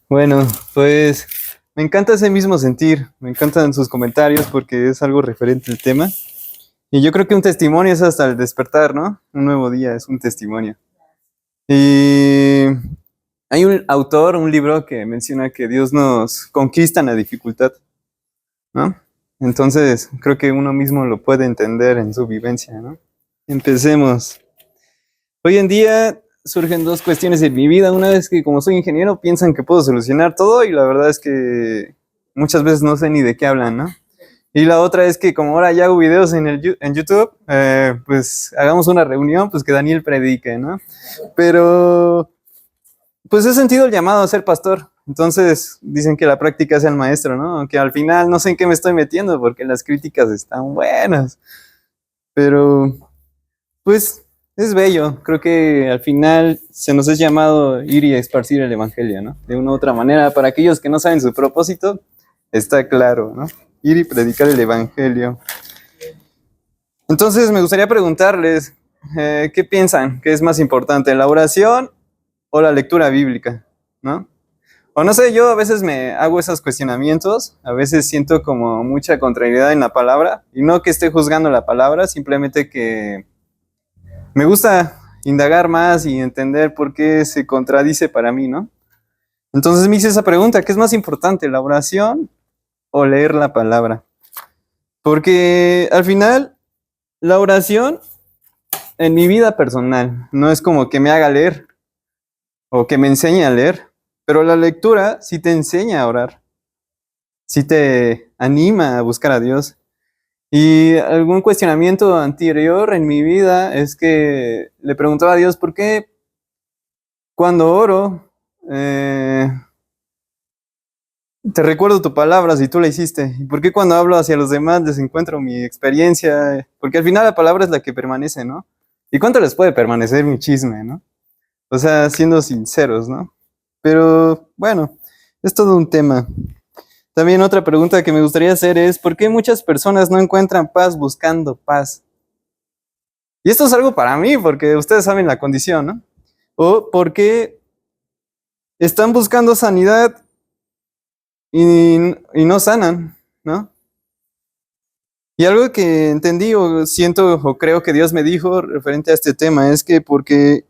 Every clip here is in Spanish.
Bueno, pues me encanta ese mismo sentir, me encantan sus comentarios porque es algo referente al tema. Y yo creo que un testimonio es hasta el despertar, ¿no? Un nuevo día es un testimonio. Y hay un autor, un libro que menciona que Dios nos conquista en la dificultad, ¿no? Entonces creo que uno mismo lo puede entender en su vivencia, ¿no? Empecemos. Hoy en día surgen dos cuestiones en mi vida. Una es que como soy ingeniero piensan que puedo solucionar todo y la verdad es que muchas veces no sé ni de qué hablan, ¿no? Y la otra es que como ahora ya hago videos en YouTube, pues hagamos una reunión, pues que Daniel predique, ¿no? Pero pues he sentido el llamado a ser pastor. Entonces dicen que la práctica es el maestro, ¿no? Aunque al final no sé en qué me estoy metiendo porque las críticas están buenas. Pero pues es bello. Creo que al final se nos es llamado ir y esparcir el evangelio, ¿no? De una u otra manera. Para aquellos que no saben su propósito, está claro, ¿no? Ir y predicar el evangelio. Entonces me gustaría preguntarles, ¿qué piensan? ¿Qué es más importante, la oración o la lectura bíblica? ¿No? O no sé, yo a veces me hago esos cuestionamientos, a veces siento como mucha contrariedad en la palabra, y no que esté juzgando la palabra, simplemente que me gusta indagar más y entender por qué se contradice para mí, ¿no? Entonces me hice esa pregunta, ¿qué es más importante, la oración o leer la palabra? Porque al final, la oración en mi vida personal no es como que me haga leer o que me enseñe a leer, pero la lectura sí te enseña a orar, sí te anima a buscar a Dios. Y algún cuestionamiento anterior en mi vida es que le preguntaba a Dios, ¿por qué cuando oro te recuerdo tu palabra si tú la hiciste? ¿Y por qué cuando hablo hacia los demás les encuentro mi experiencia? Porque al final la palabra es la que permanece, ¿no? ¿Y cuánto les puede permanecer mi chisme, no? O sea, siendo sinceros, ¿no? Pero bueno, es todo un tema. También otra pregunta que me gustaría hacer es, ¿por qué muchas personas no encuentran paz buscando paz? Y esto es algo para mí, porque ustedes saben la condición, ¿no? O por qué están buscando sanidad y no sanan, ¿no? Y algo que entendí o siento o creo que Dios me dijo referente a este tema es que porque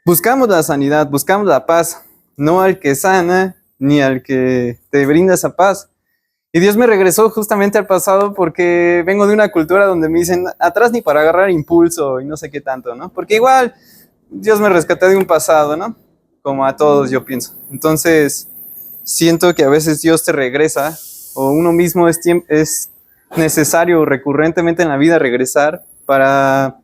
buscamos la sanidad, buscamos la paz, no al que sana ni al que te brinda esa paz. Y Dios me regresó justamente al pasado porque vengo de una cultura donde me dicen atrás ni para agarrar impulso y no sé qué tanto, ¿no? Porque igual Dios me rescató de un pasado, ¿no? Como a todos yo pienso. Entonces siento que a veces Dios te regresa o uno mismo es necesario recurrentemente en la vida regresar para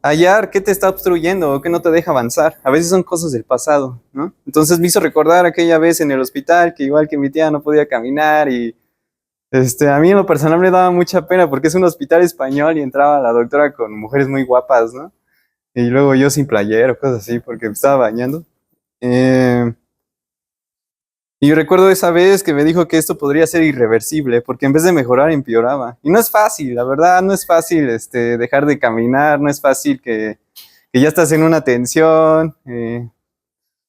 hallar qué te está obstruyendo o qué no te deja avanzar. A veces son cosas del pasado, ¿no? Entonces me hizo recordar aquella vez en el hospital que igual que mi tía no podía caminar y a mí en lo personal me daba mucha pena porque es un hospital español y entraba la doctora con mujeres muy guapas, ¿no? Y luego yo sin playera o cosas así porque me estaba bañando. Y recuerdo esa vez que me dijo que esto podría ser irreversible porque en vez de mejorar empeoraba. Y no es fácil, la verdad, no es fácil dejar de caminar, no es fácil que ya estás en una tensión,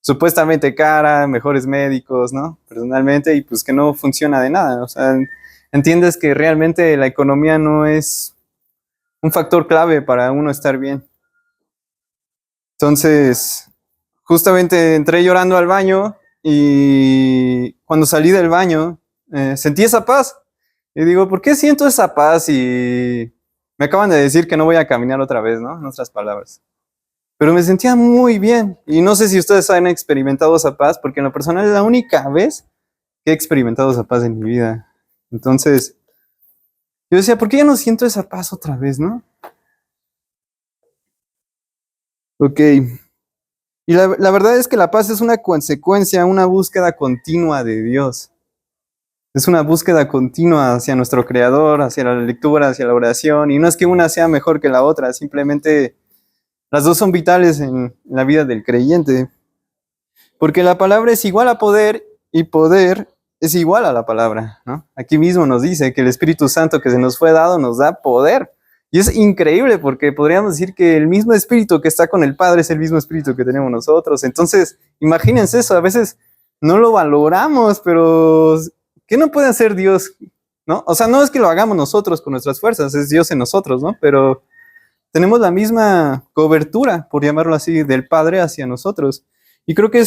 supuestamente cara, mejores médicos, ¿no? Personalmente, y pues que no funciona de nada. O sea, entiendes que realmente la economía no es un factor clave para uno estar bien. Entonces, justamente entré llorando al baño y cuando salí del baño sentí esa paz. Y digo, ¿por qué siento esa paz? Y me acaban de decir que no voy a caminar otra vez, ¿no? En otras palabras. Pero me sentía muy bien. Y no sé si ustedes han experimentado esa paz, porque en lo personal es la única vez que he experimentado esa paz en mi vida. Entonces, yo decía, ¿por qué yo no siento esa paz otra vez, no? Ok. Y la verdad es que la paz es una consecuencia, una búsqueda continua de Dios. Es una búsqueda continua hacia nuestro Creador, hacia la lectura, hacia la oración. Y no es que una sea mejor que la otra, simplemente las dos son vitales en la vida del creyente. Porque la palabra es igual a poder y poder es igual a la palabra, ¿no? Aquí mismo nos dice que el Espíritu Santo que se nos fue dado nos da poder. Y es increíble porque podríamos decir que el mismo espíritu que está con el Padre es el mismo espíritu que tenemos nosotros. Entonces, imagínense eso, a veces no lo valoramos, pero ¿qué no puede hacer Dios? ¿No? O sea, no es que lo hagamos nosotros con nuestras fuerzas, es Dios en nosotros, ¿no? Pero tenemos la misma cobertura, por llamarlo así, del Padre hacia nosotros. Y creo que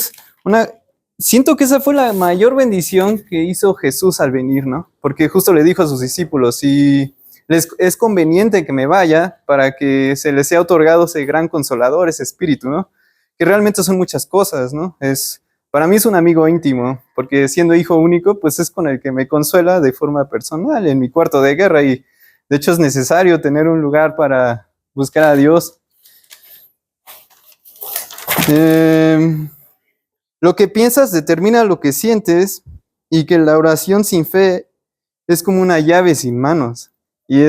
siento que esa fue la mayor bendición que hizo Jesús al venir, ¿no? Porque justo le dijo a sus discípulos, si es conveniente que me vaya para que se les sea otorgado ese gran consolador, ese espíritu, ¿no? Que realmente son muchas cosas, ¿no? Para mí es un amigo íntimo, porque siendo hijo único, pues es con el que me consuela de forma personal en mi cuarto de guerra y de hecho es necesario tener un lugar para buscar a Dios. Lo que piensas determina lo que sientes y que la oración sin fe es como una llave sin manos. Y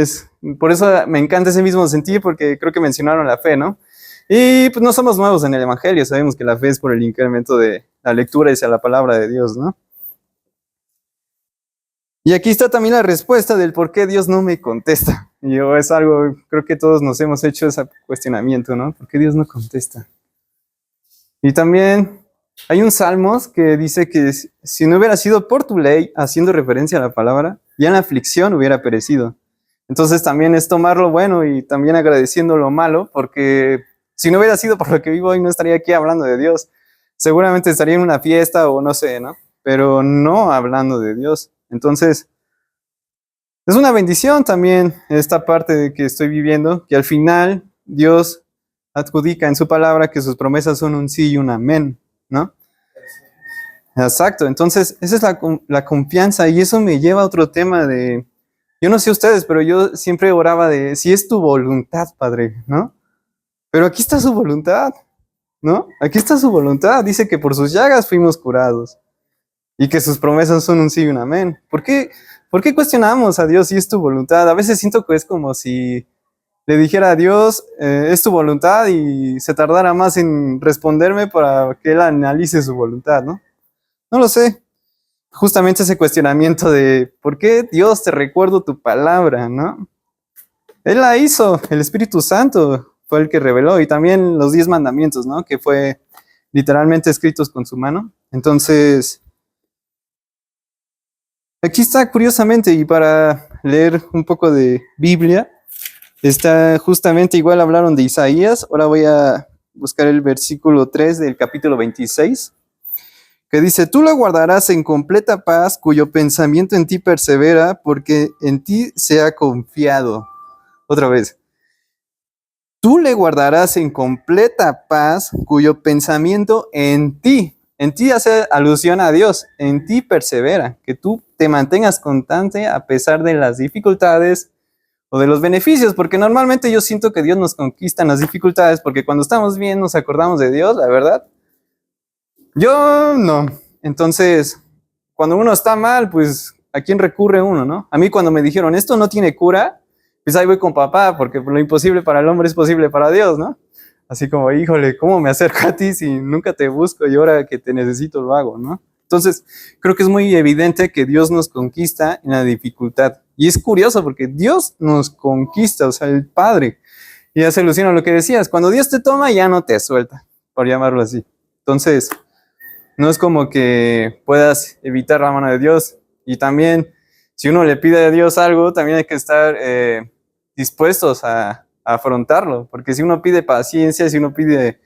por eso me encanta ese mismo sentir, porque creo que mencionaron la fe, ¿no? Y pues no somos nuevos en el Evangelio, sabemos que la fe es por el incremento de la lectura hacia la palabra de Dios, ¿no? Y aquí está también la respuesta del por qué Dios no me contesta. Es algo, creo que todos nos hemos hecho ese cuestionamiento, ¿no? ¿Por qué Dios no contesta? Y también hay un Salmos que dice que si no hubiera sido por tu ley, haciendo referencia a la palabra, ya en la aflicción hubiera perecido. Entonces también es tomar lo bueno y también agradeciendo lo malo, porque si no hubiera sido por lo que vivo hoy, no estaría aquí hablando de Dios. Seguramente estaría en una fiesta o no sé, ¿no? Pero no hablando de Dios. Entonces, es una bendición también esta parte de que estoy viviendo, que al final Dios adjudica en su palabra que sus promesas son un sí y un amén, ¿no? Exacto, entonces esa es la confianza y eso me lleva a otro tema yo no sé ustedes, pero yo siempre oraba de, si es tu voluntad, Padre, ¿no? Pero aquí está su voluntad, ¿no? Aquí está su voluntad, dice que por sus llagas fuimos curados y que sus promesas son un sí y un amén. ¿Por qué cuestionamos a Dios si es tu voluntad? A veces siento que es como si le dijera a Dios, es tu voluntad y se tardara más en responderme para que Él analice su voluntad, ¿no? No lo sé. Justamente ese cuestionamiento de, ¿por qué Dios te recuerdo tu palabra, no? Él la hizo, el Espíritu Santo fue el que reveló y también los 10 mandamientos, ¿no? Que fue literalmente escritos con su mano. Entonces, aquí está curiosamente y para leer un poco de Biblia, está justamente igual hablaron de Isaías, ahora voy a buscar el versículo 3 del capítulo 26, que dice, tú lo guardarás en completa paz, cuyo pensamiento en ti persevera, porque en ti se ha confiado. Otra vez, tú le guardarás en completa paz, cuyo pensamiento en ti hace alusión a Dios, en ti persevera, que tú te mantengas constante a pesar de las dificultades, o de los beneficios, porque normalmente yo siento que Dios nos conquista en las dificultades, porque cuando estamos bien nos acordamos de Dios, la verdad. Yo no. Entonces, cuando uno está mal, pues, ¿a quién recurre uno, no? A mí cuando me dijeron, esto no tiene cura, pues ahí voy con papá, porque lo imposible para el hombre es posible para Dios, ¿no? Así como, híjole, ¿cómo me acerco a ti si nunca te busco y ahora que te necesito lo hago, ¿no? Entonces, creo que es muy evidente que Dios nos conquista en la dificultad. Y es curioso porque Dios nos conquista, o sea, el Padre. Y hace alusión a lo que decías, cuando Dios te toma ya no te suelta, por llamarlo así. Entonces, no es como que puedas evitar la mano de Dios. Y también, si uno le pide a Dios algo, también hay que estar dispuestos a afrontarlo. Porque si uno pide paciencia, si uno pide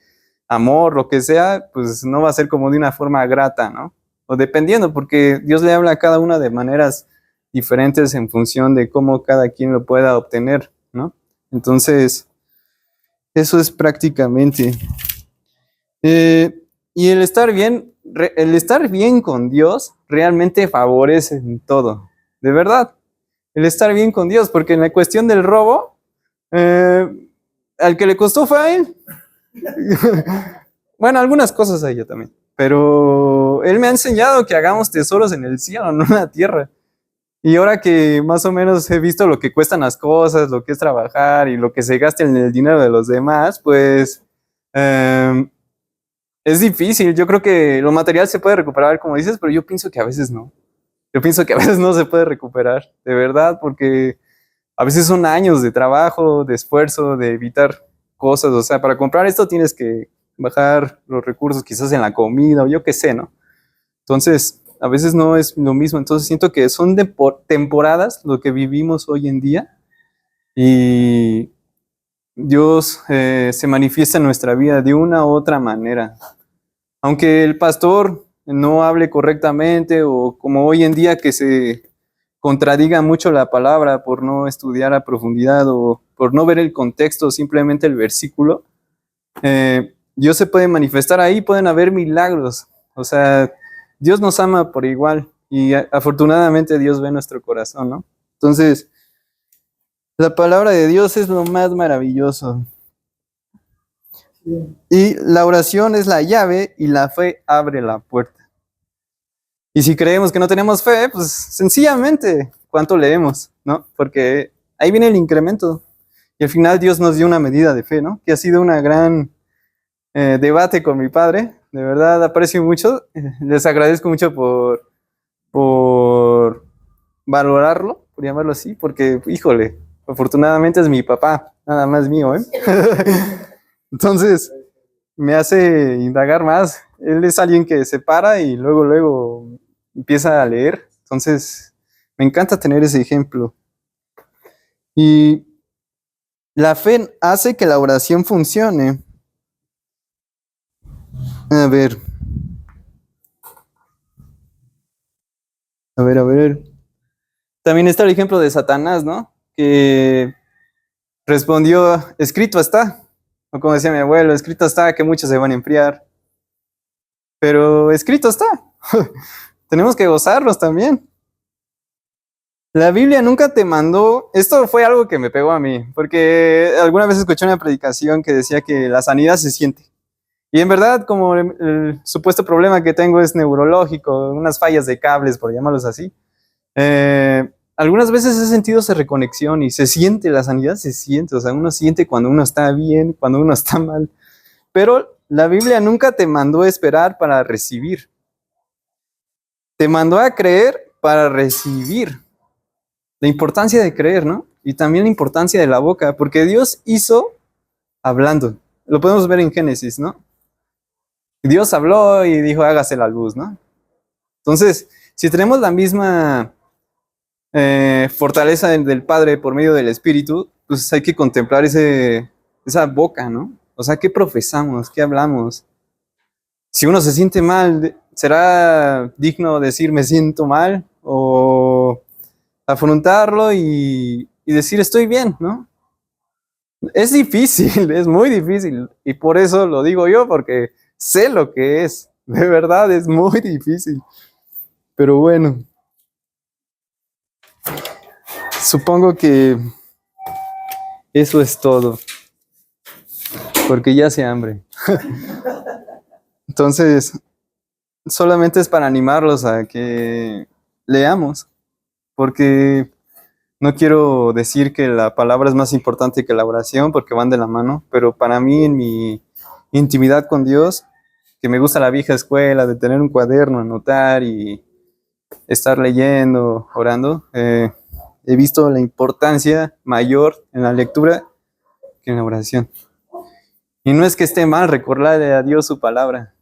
amor, lo que sea, pues no va a ser como de una forma grata, ¿no? O dependiendo, porque Dios le habla a cada una de maneras diferentes en función de cómo cada quien lo pueda obtener, ¿no? Entonces, eso es prácticamente. Y el estar bien con Dios realmente favorece en todo, de verdad. El estar bien con Dios, porque en la cuestión del robo, al que le costó fue a él. Bueno, algunas cosas a ella también. Pero él me ha enseñado que hagamos tesoros en el cielo, no en la tierra. Y ahora que más o menos he visto lo que cuestan las cosas, lo que es trabajar y lo que se gasta en el dinero de los demás, pues es difícil. Yo creo que lo material se puede recuperar, como dices, pero yo pienso que a veces no. Yo pienso que a veces no se puede recuperar, de verdad, porque a veces son años de trabajo, de esfuerzo, de evitar cosas. O sea, para comprar esto tienes que bajar los recursos quizás en la comida o yo qué sé, ¿no? Entonces, a veces no es lo mismo. Entonces siento que son temporadas lo que vivimos hoy en día y Dios se manifiesta en nuestra vida de una u otra manera. Aunque el pastor no hable correctamente o como hoy en día que se contradiga mucho la palabra por no estudiar a profundidad o por no ver el contexto, simplemente el versículo, Dios se puede manifestar ahí, pueden haber milagros. O sea, Dios nos ama por igual y afortunadamente Dios ve nuestro corazón, ¿no? Entonces, la palabra de Dios es lo más maravilloso. Y la oración es la llave y la fe abre la puerta. Y si creemos que no tenemos fe, pues sencillamente, ¿cuánto leemos? ¿No? Porque ahí viene el incremento. Y al final Dios nos dio una medida de fe, ¿no? Que ha sido una gran debate con mi padre. De verdad aprecio mucho. Les agradezco mucho por valorarlo, por llamarlo así, porque, híjole, afortunadamente es mi papá, nada más mío, ¿eh? Entonces, me hace indagar más. Él es alguien que se para y luego empieza a leer. Entonces, me encanta tener ese ejemplo. Y la fe hace que la oración funcione. A ver. A ver. También está el ejemplo de Satanás, ¿no? Que respondió, escrito está. O como decía mi abuelo, escrito está que muchos se van a enfriar. Pero escrito está. Tenemos que gozarlos también. La Biblia nunca te mandó, esto fue algo que me pegó a mí, porque alguna vez escuché una predicación que decía que la sanidad se siente. Y en verdad, como el supuesto problema que tengo es neurológico, unas fallas de cables, por llamarlos así, algunas veces he sentido esa reconexión y se siente, la sanidad se siente, o sea, uno siente cuando uno está bien, cuando uno está mal. Pero la Biblia nunca te mandó a esperar para recibir. Te mandó a creer para recibir. La importancia de creer, ¿no? Y también la importancia de la boca, porque Dios hizo hablando. Lo podemos ver en Génesis, ¿no? Dios habló y dijo, hágase la luz, ¿no? Entonces, si tenemos la misma fortaleza del Padre por medio del Espíritu, pues hay que contemplar esa boca, ¿no? O sea, ¿qué profesamos? ¿Qué hablamos? Si uno se siente mal, ¿será digno decir me siento mal? O afrontarlo y decir estoy bien, ¿no? Es difícil, es muy difícil. Y por eso lo digo yo, porque sé lo que es. De verdad, es muy difícil. Pero bueno, supongo que eso es todo. Porque ya hace hambre. Entonces, solamente es para animarlos a que leamos. Porque no quiero decir que la palabra es más importante que la oración, porque van de la mano. Pero para mí, en mi intimidad con Dios, que me gusta la vieja escuela, de tener un cuaderno, anotar y estar leyendo, orando, he visto la importancia mayor en la lectura que en la oración. Y no es que esté mal recordarle a Dios su palabra,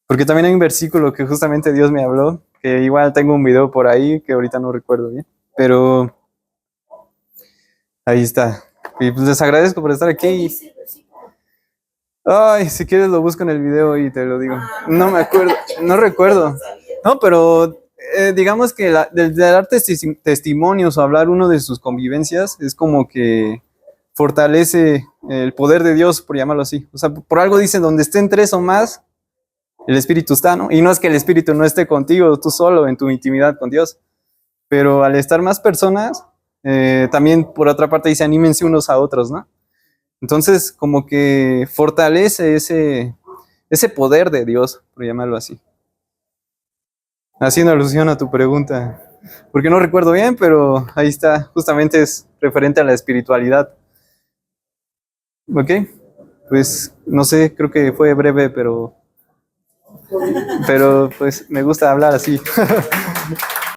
porque también hay un versículo que justamente Dios me habló, que igual tengo un video por ahí que ahorita no recuerdo bien, pero ahí está. Y pues les agradezco por estar aquí. Ay, si quieres lo busco en el video y te lo digo. No me acuerdo, no recuerdo. No, pero digamos que del dar testimonios o hablar uno de sus convivencias es como que fortalece el poder de Dios, por llamarlo así. O sea, por algo dicen, donde estén tres o más, el Espíritu está, ¿no? Y no es que el Espíritu no esté contigo, tú solo, en tu intimidad con Dios. Pero al estar más personas, también por otra parte dice, anímense unos a otros, ¿no? Entonces, como que fortalece ese poder de Dios, por llamarlo así. Haciendo alusión a tu pregunta, porque no recuerdo bien, pero ahí está, justamente es referente a la espiritualidad. ¿Ok? Pues no sé, creo que fue breve, pero pues me gusta hablar así.